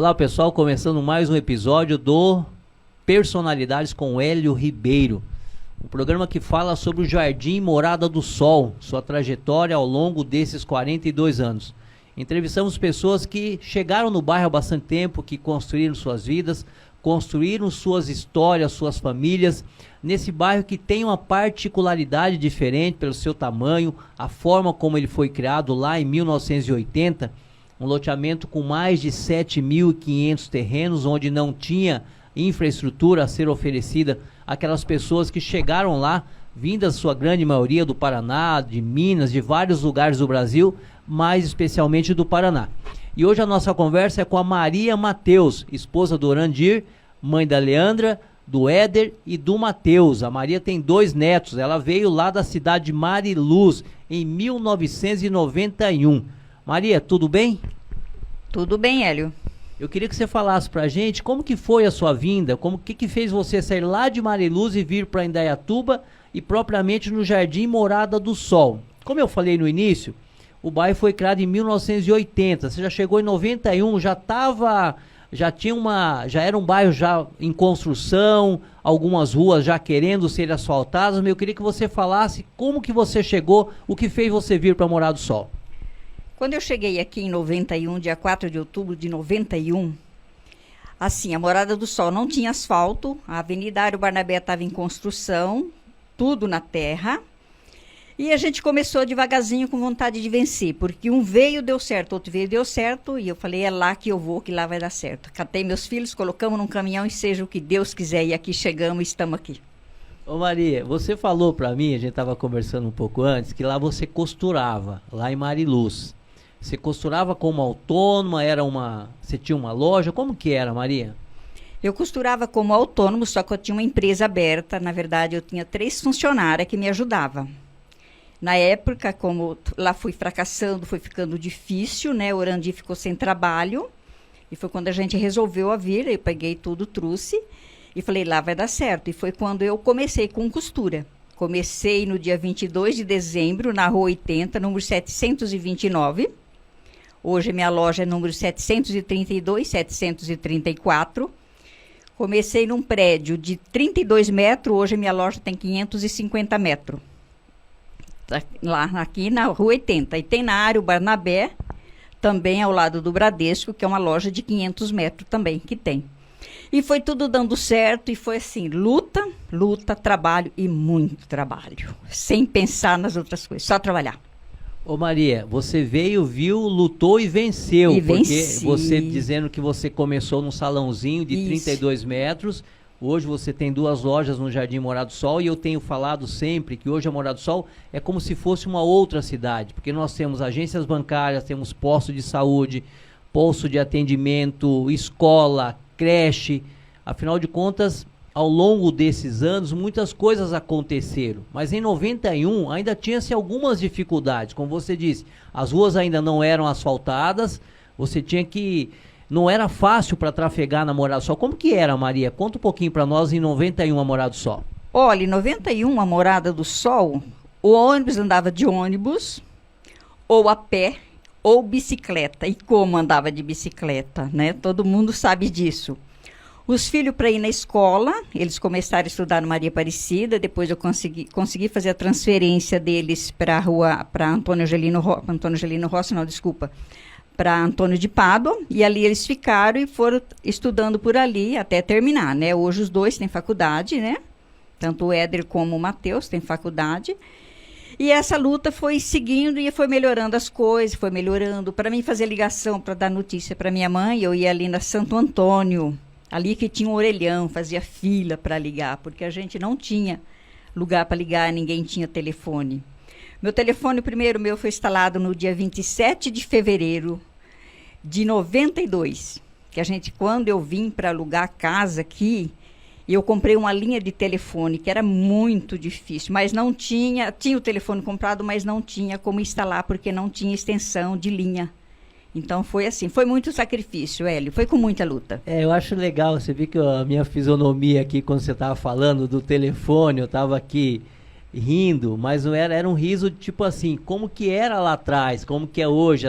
Olá pessoal, começando mais um episódio do Personalidades com Hélio Ribeiro. Um programa que fala sobre o Jardim Morada do Sol, sua trajetória ao longo desses 42 anos. Entrevistamos pessoas que chegaram no bairro há bastante tempo, que construíram suas vidas, construíram suas histórias, suas famílias, nesse bairro que tem uma particularidade diferente pelo seu tamanho, a forma como ele foi criado lá em 1980, um loteamento com mais de 7.500 terrenos, onde não tinha infraestrutura a ser oferecida àquelas pessoas que chegaram lá, vindas sua grande maioria do Paraná, de Minas, de vários lugares do Brasil, mais especialmente do Paraná. E hoje a nossa conversa é com a Maria Mateus, esposa do Orandir, mãe da Leandra, do Éder e do Mateus. A Maria tem 2 netos, ela veio lá da cidade de Mariluz em 1991. Maria, tudo bem? Tudo bem, Hélio. Eu queria que você falasse pra gente como que foi a sua vinda, o que fez você sair lá de Mariluz e vir para Indaiatuba e propriamente no Jardim Morada do Sol. Como eu falei no início, o bairro foi criado em 1980, você já chegou em 91, já era um bairro já em construção, algumas ruas já querendo ser asfaltadas, mas eu queria que você falasse como que você chegou, o que fez você vir para Morada do Sol. Quando eu cheguei aqui em 91, dia 4 de outubro de 91, assim, a Morada do Sol não tinha asfalto, a Avenida Ário Barnabé estava em construção, tudo na terra, e a gente começou devagarzinho com vontade de vencer, porque um veio, deu certo, outro veio, deu certo, e eu falei, é lá que eu vou, que lá vai dar certo. Catei meus filhos, colocamos num caminhão e seja o que Deus quiser, e aqui chegamos e estamos aqui. Ô Maria, você falou pra mim, a gente estava conversando um pouco antes, que lá você costurava, lá em Mariluz. Você costurava como autônoma, você tinha uma loja, como que era, Maria? Eu costurava como autônomo, só que eu tinha uma empresa aberta, na verdade eu tinha 3 funcionárias que me ajudavam. Na época, como lá fui fracassando, foi ficando difícil, né? O Orandi ficou sem trabalho, e foi quando a gente resolveu a vir, eu peguei tudo, trouxe, e falei, lá vai dar certo. E foi quando eu comecei com costura. Comecei no dia 22 de dezembro, na Rua 80, número 729. Hoje minha loja é número 732, 734. Comecei num prédio de 32 metros, hoje minha loja tem 550 metros. Lá aqui na Rua 80. E tem na Ário Barnabé, também ao lado do Bradesco, que é uma loja de 500 metros também, que tem. E foi tudo dando certo e foi assim, luta, trabalho e muito trabalho. Sem pensar nas outras coisas, só trabalhar. Ô Maria, você veio, viu, lutou e venceu. E porque venci. Você dizendo que você começou num salãozinho de 32 metros, hoje você tem 2 lojas no Jardim Morada do Sol e eu tenho falado sempre que hoje a Morada do Sol é como se fosse uma outra cidade, porque nós temos agências bancárias, temos posto de saúde, posto de atendimento, escola, creche, afinal de contas, ao longo desses anos, muitas coisas aconteceram, mas em 91 ainda tinha-se algumas dificuldades, como você disse, as ruas ainda não eram asfaltadas, você tinha que, não era fácil para trafegar na Morada do Sol. Como que era, Maria? Conta um pouquinho para nós em 91 a Morada do Sol. Olha, em 91 a Morada do Sol, o ônibus andava de ônibus, ou a pé, ou bicicleta. E como andava de bicicleta, né? Todo mundo sabe disso. Os filhos para ir na escola, eles começaram a estudar no Maria Aparecida, depois eu consegui fazer a transferência deles para a rua, para Antônio Angelino Rossi, para Antônio de Pádua, e ali eles ficaram e foram estudando por ali até terminar, né? Hoje os 2 têm faculdade, né? Tanto o Éder como o Mateus têm faculdade. E essa luta foi seguindo e foi melhorando as coisas, foi melhorando. Para mim fazer ligação, para dar notícia para minha mãe, eu ia ali na Santo Antônio, ali que tinha um orelhão, fazia fila para ligar, porque a gente não tinha lugar para ligar, ninguém tinha telefone. Meu telefone primeiro meu foi instalado no dia 27 de fevereiro de 92, que a gente, quando eu vim para alugar a casa aqui, eu comprei uma linha de telefone, que era muito difícil, mas não tinha o telefone comprado, mas não tinha como instalar, porque não tinha extensão de linha. Então foi assim, foi muito sacrifício, Hélio, foi com muita luta. Eu acho legal, você viu que a minha fisionomia aqui, quando você estava falando do telefone, eu estava aqui rindo, mas não era um riso tipo assim, como que era lá atrás, como que é hoje,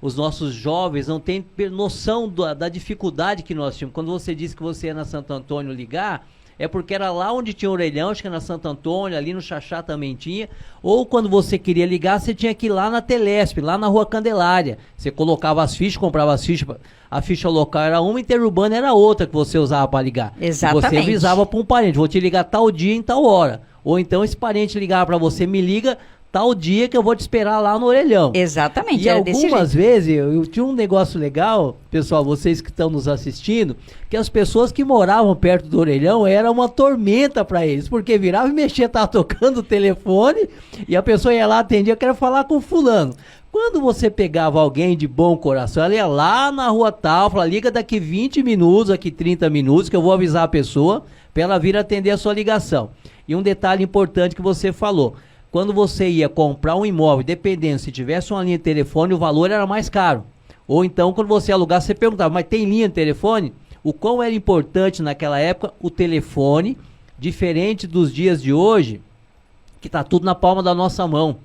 os nossos jovens não têm noção da dificuldade que nós tínhamos. Quando você disse que você ia na Santo Antônio ligar, é porque era lá onde tinha orelhão, acho que na Santo Antônio, ali no Xaxá também tinha. Ou quando você queria ligar, você tinha que ir lá na Telesp, lá na Rua Candelária. Você colocava as fichas, comprava as fichas, a ficha local era uma, interurbana era outra que você usava para ligar. Exatamente. Você avisava para um parente, vou te ligar tal dia em tal hora. Ou então esse parente ligava para você, me liga tal dia que eu vou te esperar lá no orelhão. Exatamente, e era desse jeito. algumas vezes, eu tinha um negócio legal, pessoal, vocês que estão nos assistindo, que as pessoas que moravam perto do orelhão era uma tormenta para eles, porque virava e mexia, tava tocando o telefone, e a pessoa ia lá, atendia, eu quero falar com fulano. Quando você pegava alguém de bom coração, ela ia lá na rua tal, falava, liga daqui 20 minutos, daqui 30 minutos, que eu vou avisar a pessoa para ela vir atender a sua ligação. E um detalhe importante que você falou, quando você ia comprar um imóvel, dependendo, se tivesse uma linha de telefone, o valor era mais caro. Ou então, quando você alugar, você perguntava, mas tem linha de telefone? O quão era importante naquela época o telefone, diferente dos dias de hoje, que está tudo na palma da nossa mão.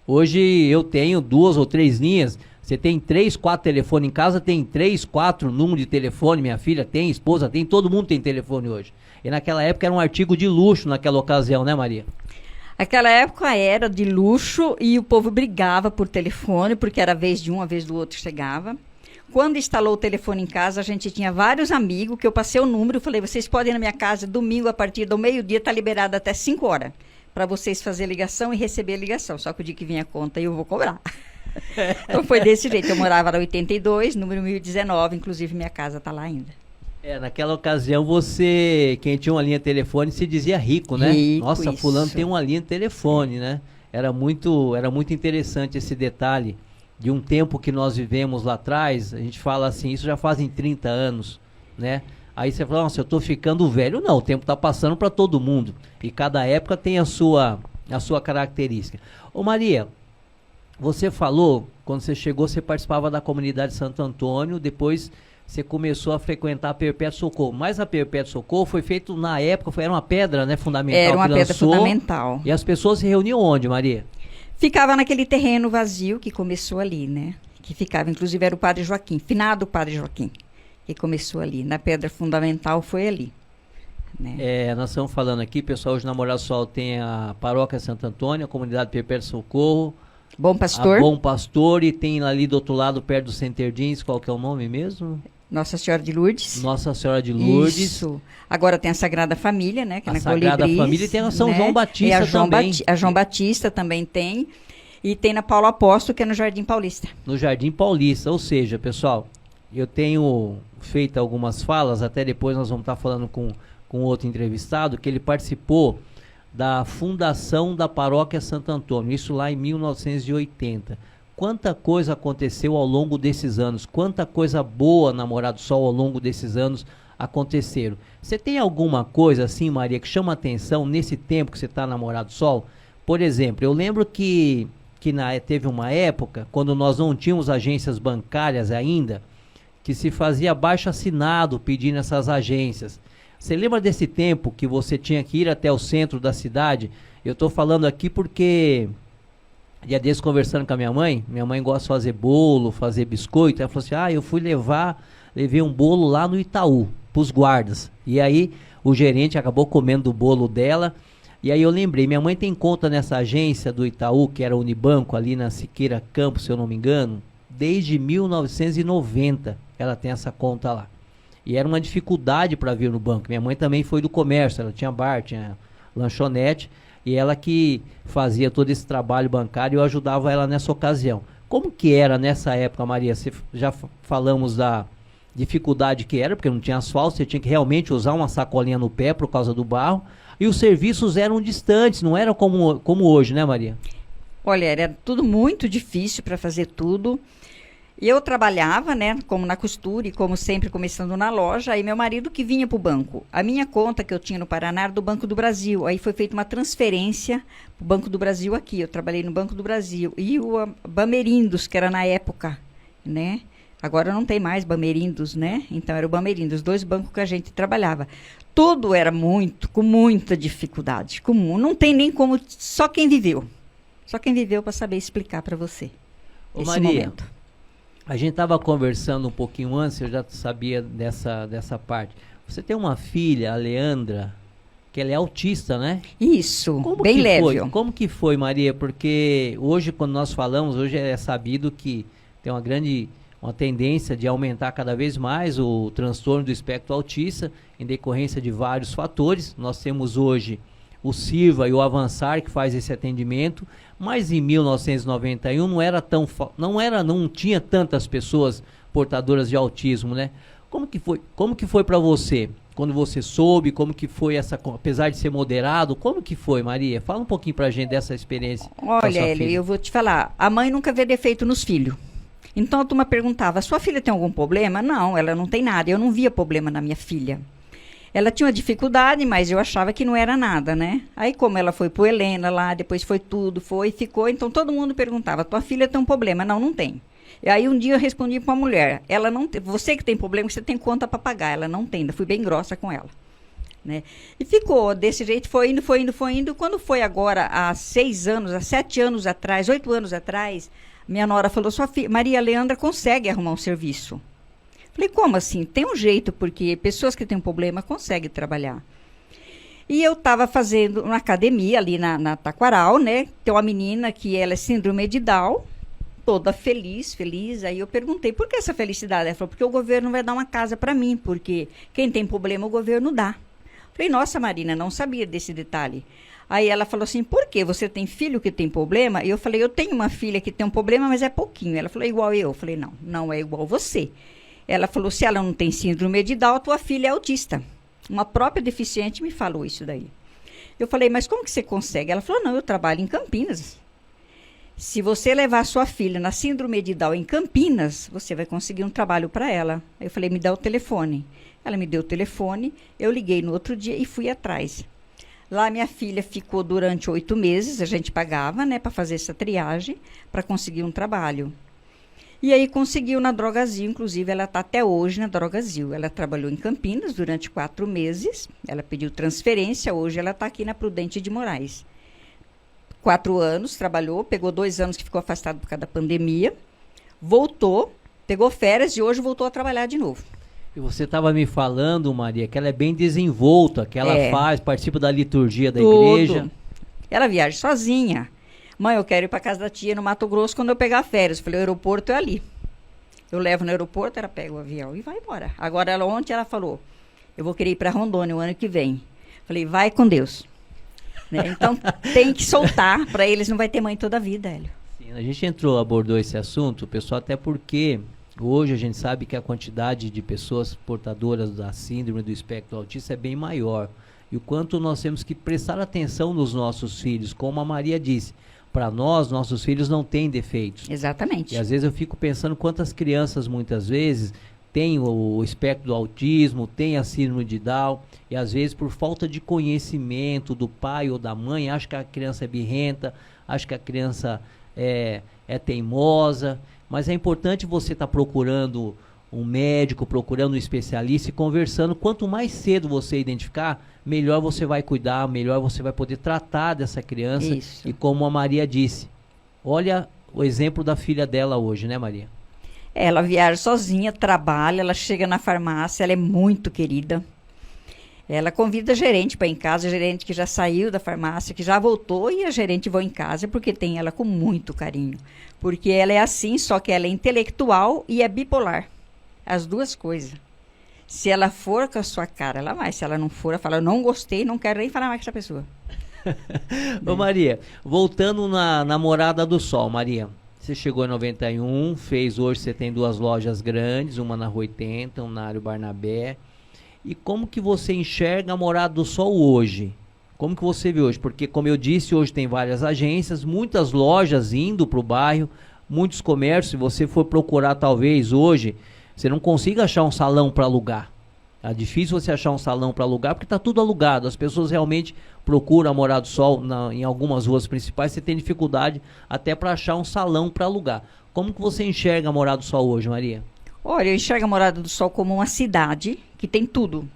Hoje eu tenho 2 ou 3 linhas, você tem 3, 4 telefones em casa, tem 3, 4 números de telefone, minha filha tem, esposa tem, todo mundo tem telefone hoje. E naquela época era um artigo de luxo naquela ocasião, né, Maria? Aquela época era de luxo e o povo brigava por telefone, porque era vez de um, a vez do outro chegava. Quando instalou o telefone em casa, a gente tinha vários amigos, que eu passei o número, falei, vocês podem ir na minha casa domingo a partir do meio-dia, tá liberado até 5 horas, para vocês fazer ligação e receber a ligação. Só que o dia que vinha a conta eu vou cobrar. Então foi desse jeito, eu morava na 82, número 1019, inclusive minha casa tá lá ainda. Naquela ocasião quem tinha uma linha de telefone se dizia rico, né? Rico, Nossa, isso. fulano tem uma linha de telefone, né? Era muito interessante esse detalhe de um tempo que nós vivemos lá atrás. A gente fala assim, isso já fazem 30 anos, né? Aí você fala, nossa, eu tô ficando velho. Não, o tempo tá passando para todo mundo. E cada época tem a sua característica. Ô Maria, você falou, quando você chegou, você participava da comunidade Santo Antônio, depois você começou a frequentar a Perpétuo Socorro. Mas a Perpétuo Socorro foi feito na época, era uma pedra, né, fundamental. Era uma que pedra lançou, fundamental. E as pessoas se reuniam onde, Maria? Ficava naquele terreno vazio que começou ali, né? Que ficava, inclusive era o Padre Joaquim, finado Padre Joaquim, que começou ali. Na pedra fundamental foi ali. Né? Nós estamos falando aqui, pessoal, hoje na Morada do Sol tem a Paróquia Santo Antônio, a comunidade Perpétuo Socorro, Bom Pastor. a Bom Pastor, e tem ali do outro lado, perto do Centerdins, qual que é o nome mesmo? Nossa Senhora de Lourdes. Nossa Senhora de Lourdes. Isso. Agora tem a Sagrada Família, né? Que é A na Sagrada Colibris, Família, e tem a São né? João Batista a João também. A João Batista também tem. E tem na Paulo Apóstolo, que é no Jardim Paulista. No Jardim Paulista, ou seja, pessoal, eu tenho feito algumas falas, até depois nós vamos estar falando com outro entrevistado, que ele participou da fundação da Paróquia Santo Antônio, isso lá em 1980. Quanta coisa aconteceu ao longo desses anos, quanta coisa boa na Morada do Sol ao longo desses anos aconteceram. Você tem alguma coisa assim, Maria, que chama atenção nesse tempo que você está na Morada do Sol? Por exemplo, eu lembro que teve uma época, quando nós não tínhamos agências bancárias ainda, que se fazia abaixo assinado pedindo essas agências. Você lembra desse tempo que você tinha que ir até o centro da cidade? Eu estou falando aqui porque dia desses conversando com a minha mãe gosta de fazer bolo, fazer biscoito, ela falou assim, eu levei um bolo lá no Itaú, pros guardas, e aí o gerente acabou comendo o bolo dela, e aí eu lembrei, minha mãe tem conta nessa agência do Itaú, que era Unibanco, ali na Siqueira Campos, se eu não me engano, desde 1990 ela tem essa conta lá, e era uma dificuldade para vir no banco. Minha mãe também foi do comércio, ela tinha bar, tinha lanchonete, e ela que fazia todo esse trabalho bancário, eu ajudava ela nessa ocasião. Como que era nessa época, Maria? Já falamos da dificuldade que era, porque não tinha asfalto, você tinha que realmente usar uma sacolinha no pé por causa do barro, e os serviços eram distantes, não era como hoje, né, Maria? Olha, era tudo muito difícil para fazer tudo. E eu trabalhava, né, como na costura e como sempre começando na loja, aí meu marido que vinha para o banco. A minha conta que eu tinha no Paraná era do Banco do Brasil, aí foi feita uma transferência para o Banco do Brasil aqui, eu trabalhei no Banco do Brasil. E o Bamerindos, que era na época, né, Agora não tem mais Bamerindos, né? Então era o Bamerindos, 2 bancos que a gente trabalhava. Tudo era com muita dificuldade. Não tem nem como, só quem viveu. Só quem viveu para saber explicar para você. Ô, esse Maria, momento. a gente estava conversando um pouquinho antes, eu já sabia dessa parte. Você tem uma filha, a Leandra, que ela é autista, né? Isso, Como bem que leve. foi? Como que foi, Maria? Porque hoje, quando nós falamos, hoje é sabido que tem uma tendência de aumentar cada vez mais o transtorno do espectro autista, em decorrência de vários fatores. Nós temos hoje o Sirva e o Avançar, que faz esse atendimento, mas em 1991 não tinha tantas pessoas portadoras de autismo, né? Como que foi para você? Quando você soube, como que foi apesar de ser moderado, como que foi, Maria? Fala um pouquinho pra gente dessa experiência. Olha, Hélio, eu vou te falar, a mãe nunca vê defeito nos filhos. Então a turma perguntava, sua filha tem algum problema? Não, ela não tem nada, eu não via problema na minha filha. Ela tinha uma dificuldade, mas eu achava que não era nada, né? Aí como ela foi pro Helena lá, depois foi tudo, ficou, então todo mundo perguntava, tua filha tem um problema? Não, não tem. E aí um dia eu respondi para uma mulher, ela não tem, você que tem problema, você tem conta para pagar, ela não tem, ainda fui bem grossa com ela, né? E ficou desse jeito, foi indo, quando foi agora há 7 anos atrás, 8 anos atrás, minha nora falou, sua filha, Maria Leandra consegue arrumar um serviço. Falei, como assim? Tem um jeito, porque pessoas que têm um problema conseguem trabalhar. E eu estava fazendo uma academia ali na Taquaral, né? Tem uma menina que ela é síndrome de Down, toda feliz. Aí eu perguntei, por que essa felicidade? Ela falou, porque o governo vai dar uma casa para mim, porque quem tem problema o governo dá. Falei, nossa, Marina, não sabia desse detalhe. Aí ela falou assim, por quê? Você tem filho que tem problema? E eu falei, eu tenho uma filha que tem um problema, mas é pouquinho. Ela falou, igual eu. Eu falei, não, não é igual você. Ela falou, se ela não tem síndrome de Down, tua filha é autista. Uma própria deficiente me falou isso daí. Eu falei, mas como que você consegue? Ela falou, não, eu trabalho em Campinas. Se você levar sua filha na síndrome de Down em Campinas, você vai conseguir um trabalho para ela. Aí eu falei, me dá o telefone. Ela me deu o telefone, eu liguei no outro dia e fui atrás. Lá minha filha ficou durante 8 meses, a gente pagava, né, para fazer essa triagem, para conseguir um trabalho. E aí conseguiu na Drogazil, inclusive ela está até hoje na Drogazil. Ela trabalhou em Campinas durante 4 meses, ela pediu transferência, hoje ela está aqui na Prudente de Moraes. 4 anos, trabalhou, pegou 2 anos que ficou afastado por causa da pandemia, voltou, pegou férias e hoje voltou a trabalhar de novo. E você estava me falando, Maria, que ela é bem desenvolta, que ela participa da liturgia da igreja. Ela viaja sozinha. Mãe, eu quero ir para casa da tia no Mato Grosso quando eu pegar férias. Eu falei, o aeroporto é ali. Eu levo no aeroporto, ela pega o avião e vai embora. Agora, ontem ela falou, eu vou querer ir para Rondônia o ano que vem. Falei, vai com Deus. Né? Então, tem que soltar, para eles não vai ter mãe toda a vida, Hélio. Sim, a gente abordou esse assunto, pessoal, até porque hoje a gente sabe que a quantidade de pessoas portadoras da síndrome do espectro autista é bem maior. E o quanto nós temos que prestar atenção nos nossos filhos, como a Maria disse. Para nós, nossos filhos não têm defeitos. Exatamente. E às vezes eu fico pensando quantas crianças, muitas vezes, têm o espectro do autismo, têm a síndrome de Down, e às vezes por falta de conhecimento do pai ou da mãe, acha que a criança é birrenta, acha que a criança é teimosa, mas é importante você estar procurando um médico, procurando um especialista e conversando. Quanto mais cedo você identificar, melhor você vai cuidar, melhor você vai poder tratar dessa criança. Isso. E como a Maria disse, olha o exemplo da filha dela hoje, né, Maria? Ela viaja sozinha, trabalha, ela chega na farmácia, ela é muito querida. Ela convida a gerente para ir em casa, a gerente que já saiu da farmácia, que já voltou, e a gerente vai em casa porque tem ela com muito carinho. Porque ela é assim, só que ela é intelectual e é bipolar. As duas coisas. Se ela for com a sua cara, ela vai. Se ela não for, ela fala, eu não gostei, não quero nem falar mais com essa pessoa. Ô Maria, voltando na Morada do Sol, Maria, você chegou em 91, hoje você tem 2 lojas grandes, uma na Rua 80, uma na Área Barnabé. E como que você enxerga a Morada do Sol hoje? Como que você vê hoje? Porque, como eu disse, hoje tem várias agências, muitas lojas indo para o bairro, muitos comércios. Se você for procurar, talvez, hoje, você não consiga achar um salão para alugar. É difícil você achar um salão para alugar, porque está tudo alugado. As pessoas realmente procuram a Morada do Sol em algumas ruas principais. Você tem dificuldade até para achar um salão para alugar. Como que você enxerga a Morada do Sol hoje, Maria? Olha, eu enxergo a Morada do Sol como uma cidade que tem tudo.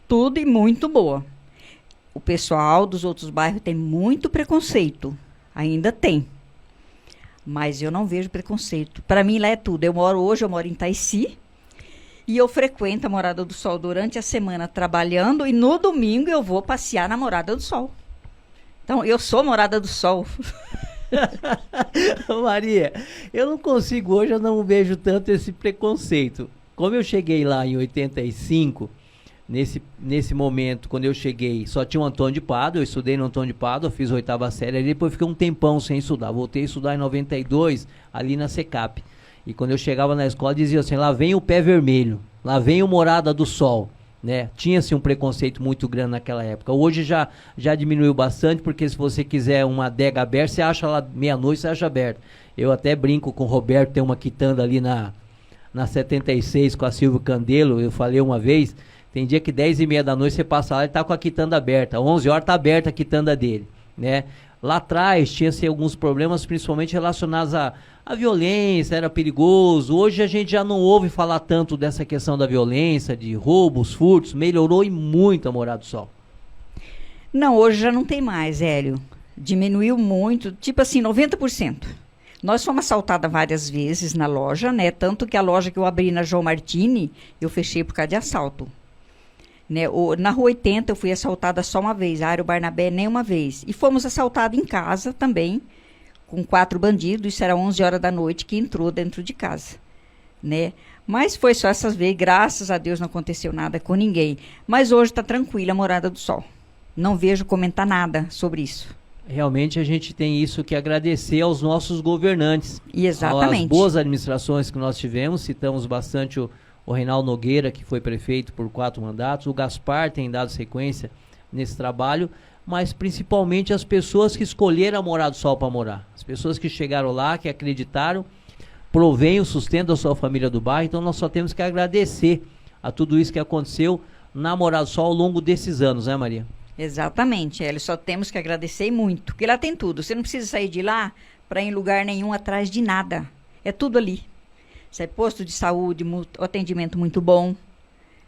Tudo e muito boa. O pessoal dos outros bairros tem muito preconceito. Ainda tem. Mas eu não vejo preconceito. Para mim lá é tudo. Hoje eu moro em Itaici. E eu frequento a Morada do Sol durante a semana trabalhando. E no domingo eu vou passear na Morada do Sol. Então, eu sou Morada do Sol. Maria, eu não consigo hoje, eu não vejo tanto esse preconceito. Como eu cheguei lá em 85, nesse momento, quando eu cheguei, só tinha o Antônio de Pádua, eu estudei no Antônio de Pádua, fiz a 8ª série, ali depois fiquei um tempão sem estudar. Voltei a estudar em 92, ali na SECAP. E quando eu chegava na escola, dizia assim, lá vem o pé vermelho, lá vem o Morada do Sol. Né? Tinha-se um preconceito muito grande naquela época. Hoje já diminuiu bastante, porque se você quiser uma adega aberta, você acha lá meia-noite, você acha aberta. Eu até brinco com o Roberto, tem uma quitanda ali na 76 com a Silvio Candelo, eu falei uma vez, tem dia que 10h30 da noite você passa lá e tá com a quitanda aberta, 11 horas tá aberta a quitanda dele, né? Lá atrás tinha-se alguns problemas, principalmente relacionados à violência, era perigoso. Hoje a gente já não ouve falar tanto dessa questão da violência, de roubos, furtos. Melhorou e muito a Morada do Sol. Não, hoje já não tem mais, Hélio. Diminuiu muito, tipo assim, 90%. Nós fomos assaltadas várias vezes na loja, né? Tanto que a loja que eu abri na João Martini, eu fechei por causa de assalto. Né? Na Rua 80 eu fui assaltada só uma vez, a Área Barnabé nem uma vez. E fomos assaltados em casa também, com 4 bandidos, isso era 11 horas da noite, que entrou dentro de casa. Né? Mas foi só essas vezes, graças a Deus não aconteceu nada com ninguém. Mas hoje está tranquila a Morada do Sol. Não vejo comentar nada sobre isso. Realmente a gente tem isso que agradecer aos nossos governantes. Exatamente. As boas administrações que nós tivemos, citamos bastante o Reinaldo Nogueira, que foi prefeito por 4 mandatos, o Gaspar tem dado sequência nesse trabalho, mas principalmente as pessoas que escolheram a Morada do Sol para morar. As pessoas que chegaram lá, que acreditaram, provém o sustento da sua família do bairro, então nós só temos que agradecer a tudo isso que aconteceu na Morada do Sol ao longo desses anos, né, Maria? Exatamente, Hélio, só temos que agradecer e muito, porque lá tem tudo. Você não precisa sair de lá para ir em lugar nenhum atrás de nada. É tudo ali. Isso é posto de saúde, atendimento muito bom,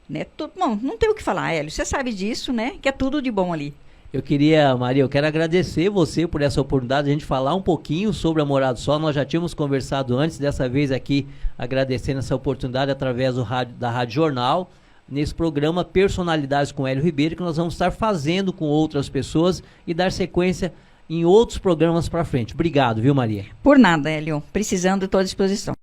né? Tudo, bom, não tem o que falar, Hélio. Você sabe disso, né? Que é tudo de bom ali. Maria, eu quero agradecer você por essa oportunidade de a gente falar um pouquinho sobre a Morada do Sol. Nós já tínhamos conversado antes, dessa vez aqui agradecendo essa oportunidade através da Rádio Jornal, nesse programa Personalidades com Hélio Ribeiro, que nós vamos estar fazendo com outras pessoas e dar sequência em outros programas para frente. Obrigado, viu, Maria? Por nada, Hélio. Precisando, estou à disposição.